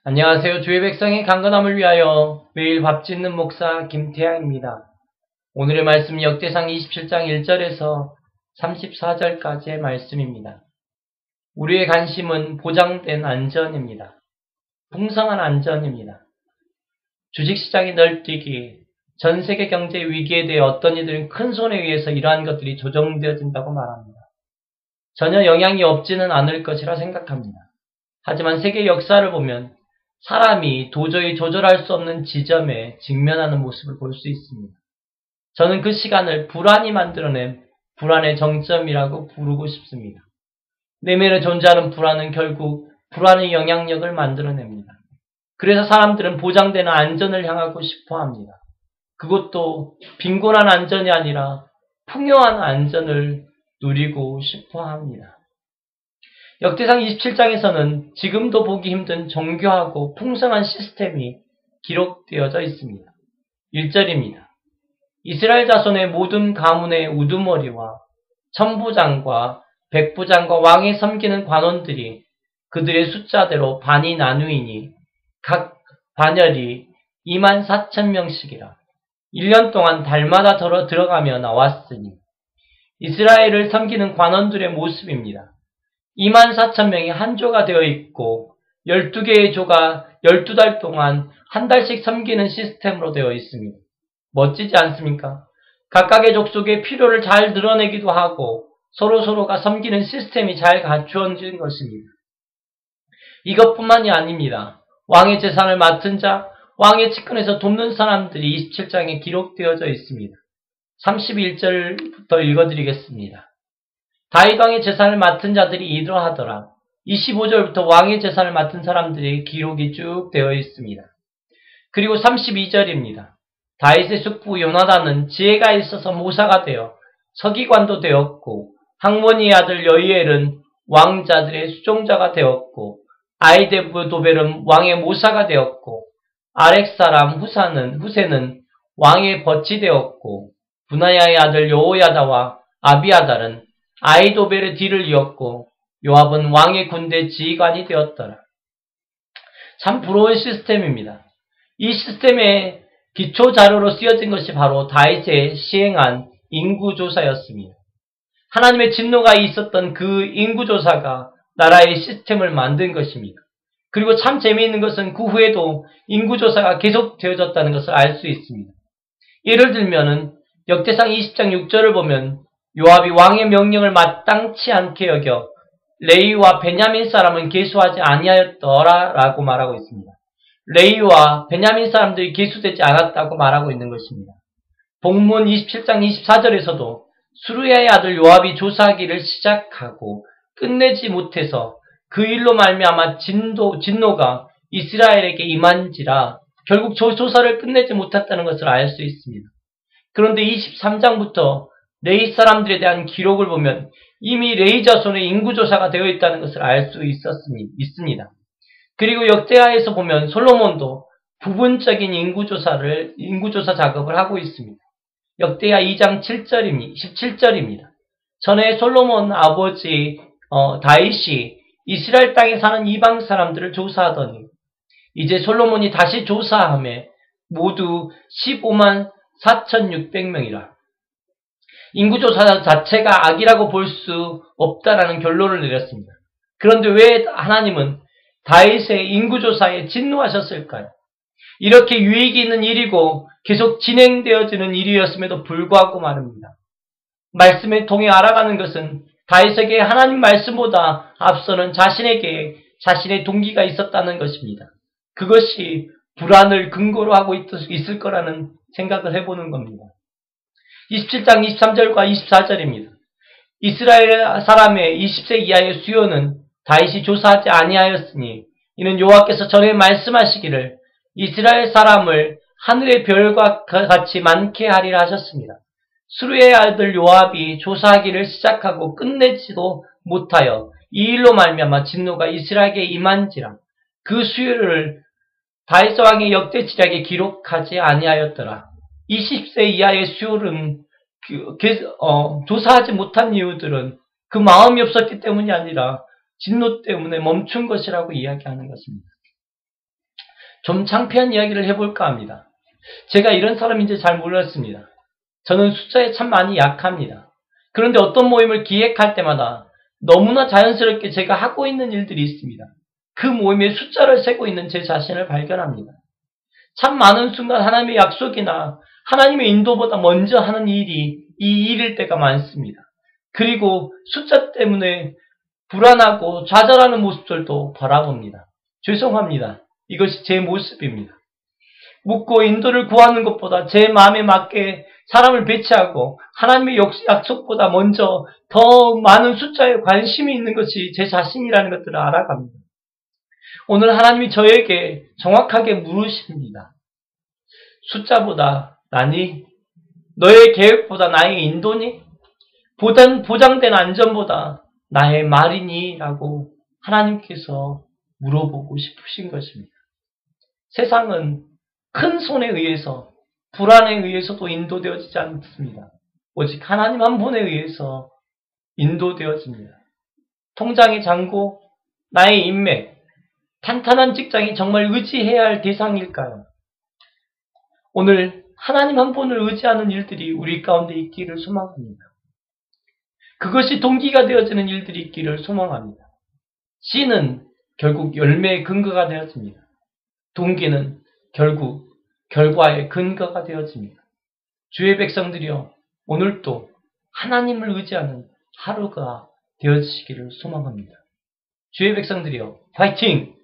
안녕하세요. 주의 백성의 강건함을 위하여 매일 밥 짓는 목사 김태양입니다. 오늘의 말씀 역대상 27장 1절에서 34절까지의 말씀입니다. 우리의 관심은 보장된 안전입니다. 풍성한 안전입니다. 주식시장이 널뛰기, 전세계 경제 위기에 대해 어떤 이들은 큰 손에 의해서 이러한 것들이 조정되어진다고 말합니다. 전혀 영향이 없지는 않을 것이라 생각합니다. 하지만 세계 역사를 보면 사람이 도저히 조절할 수 없는 지점에 직면하는 모습을 볼 수 있습니다. 저는 그 시간을 불안이 만들어낸 불안의 정점이라고 부르고 싶습니다. 내면에 존재하는 불안은 결국 불안의 영향력을 만들어냅니다. 그래서 사람들은 보장되는 안전을 향하고 싶어 합니다. 그것도 빈곤한 안전이 아니라 풍요한 안전을 누리고 싶어 합니다. 역대상 27장에서는 지금도 보기 힘든 정교하고 풍성한 시스템이 기록되어져 있습니다. 1절입니다. 이스라엘 자손의 모든 가문의 우두머리와 천부장과 백부장과 왕에 섬기는 관원들이 그들의 숫자대로 반이 나누이니 각 반열이 24,000명씩이라 1년 동안 달마다 들어가며 나왔으니 이스라엘을 섬기는 관원들의 모습입니다. 24,000명이 한 조가 되어 있고 12개의 조가 12달 동안 한 달씩 섬기는 시스템으로 되어 있습니다. 멋지지 않습니까? 각각의 족속의 필요를 잘 드러내기도 하고 서로가 섬기는 시스템이 잘 갖추어진 것입니다. 이것뿐만이 아닙니다. 왕의 재산을 맡은 자, 왕의 측근에서 돕는 사람들이 27장에 기록되어져 있습니다. 31절부터 읽어드리겠습니다. 다윗 왕의 재산을 맡은 자들이 이러하더라. 25절부터 왕의 재산을 맡은 사람들의 기록이 쭉 되어 있습니다. 그리고 32절입니다. 다윗의 숙부 요나단은 지혜가 있어서 모사가 되어 서기관도 되었고 학모니의 아들 여이엘은 왕자들의 수종자가 되었고 아이데브 도벨은 왕의 모사가 되었고 아렉 사람 후세는 왕의 벗이 되었고 분하야의 아들 여호야다와 아비아달은 아이도벨의 뒤를 이었고 요압은 왕의 군대 지휘관이 되었더라. 참 부러운 시스템입니다. 이 시스템의 기초 자료로 쓰여진 것이 바로 다윗이 시행한 인구조사였습니다. 하나님의 진노가 있었던 그 인구조사가 나라의 시스템을 만든 것입니다. 그리고 참 재미있는 것은 그 후에도 인구조사가 계속되어졌다는 것을 알 수 있습니다. 예를 들면은 역대상 20장 6절을 보면 요압이 왕의 명령을 마땅치 않게 여겨 레위와 베냐민 사람은 계수하지 아니하였더라 라고 말하고 있습니다. 레위와 베냐민 사람들이 계수되지 않았다고 말하고 있는 것입니다. 본문 27장 24절에서도 수르야의 아들 요압이 조사하기를 시작하고 끝내지 못해서 그 일로 말미암아 진노가 이스라엘에게 임한지라 결국 조사를 끝내지 못했다는 것을 알 수 있습니다. 그런데 23장부터 레위 사람들에 대한 기록을 보면 이미 레위 자손의 인구조사가 되어 있다는 것을 알 수 있습니다. 그리고 역대하에서 보면 솔로몬도 부분적인 인구조사 작업을 하고 있습니다. 역대하 2장 17절입니다. 전에 솔로몬 아버지 다윗이 이스라엘 땅에 사는 이방 사람들을 조사하더니 이제 솔로몬이 다시 조사함에 모두 15만 4,600명이라. 인구조사 자체가 악이라고 볼 수 없다라는 결론을 내렸습니다. 그런데 왜 하나님은 다윗의 인구조사에 진노하셨을까요? 이렇게 유익이 있는 일이고 계속 진행되어지는 일이었음에도 불구하고 말입니다. 말씀에 통해 알아가는 것은 다윗에게 하나님 말씀보다 앞서는 자신에게 자신의 동기가 있었다는 것입니다. 그것이 불안을 근거로 하고 있을 거라는 생각을 해보는 겁니다. 27장 23절과 24절입니다. 이스라엘 사람의 20세 이하의 수요는 다윗이 조사하지 아니하였으니 이는 여호와께서 전에 말씀하시기를 이스라엘 사람을 하늘의 별과 같이 많게 하리라 하셨습니다. 수르의 아들 요압이 조사하기를 시작하고 끝내지도 못하여 이 일로 말미암아 진노가 이스라엘에게 임한지라 그 수요를 다윗 왕의 역대 지략에 기록하지 아니하였더라. 20세 이하의 수요는 조사하지 못한 이유들은 그 마음이 없었기 때문이 아니라 진노 때문에 멈춘 것이라고 이야기하는 것입니다. 좀 창피한 이야기를 해볼까 합니다. 제가 이런 사람인지 잘 몰랐습니다. 저는 숫자에 참 많이 약합니다. 그런데 어떤 모임을 기획할 때마다 너무나 자연스럽게 제가 하고 있는 일들이 있습니다. 그 모임에 숫자를 세고 있는 제 자신을 발견합니다. 참 많은 순간 하나님의 약속이나 하나님의 인도보다 먼저 하는 일이 이 일일 때가 많습니다. 그리고 숫자 때문에 불안하고 좌절하는 모습들도 바라봅니다. 죄송합니다. 이것이 제 모습입니다. 묻고 인도를 구하는 것보다 제 마음에 맞게 사람을 배치하고 하나님의 약속보다 먼저 더 많은 숫자에 관심이 있는 것이 제 자신이라는 것들을 알아갑니다. 오늘 하나님이 저에게 정확하게 물으십니다. 숫자보다 나니? 너의 계획보다 나의 인도니? 보장된 안전보다 나의 말이니? 라고 하나님께서 물어보고 싶으신 것입니다. 세상은 큰 손에 의해서, 불안에 의해서도 인도되어지지 않습니다. 오직 하나님 한 분에 의해서 인도되어집니다. 통장의 잔고, 나의 인맥, 탄탄한 직장이 정말 의지해야 할 대상일까요? 오늘 하나님 한 분을 의지하는 일들이 우리 가운데 있기를 소망합니다. 그것이 동기가 되어지는 일들이 있기를 소망합니다. 씨는 결국 열매의 근거가 되어집니다. 동기는 결국 결과의 근거가 되어집니다. 주의 백성들이여, 오늘도 하나님을 의지하는 하루가 되어지시기를 소망합니다. 주의 백성들이여, 파이팅!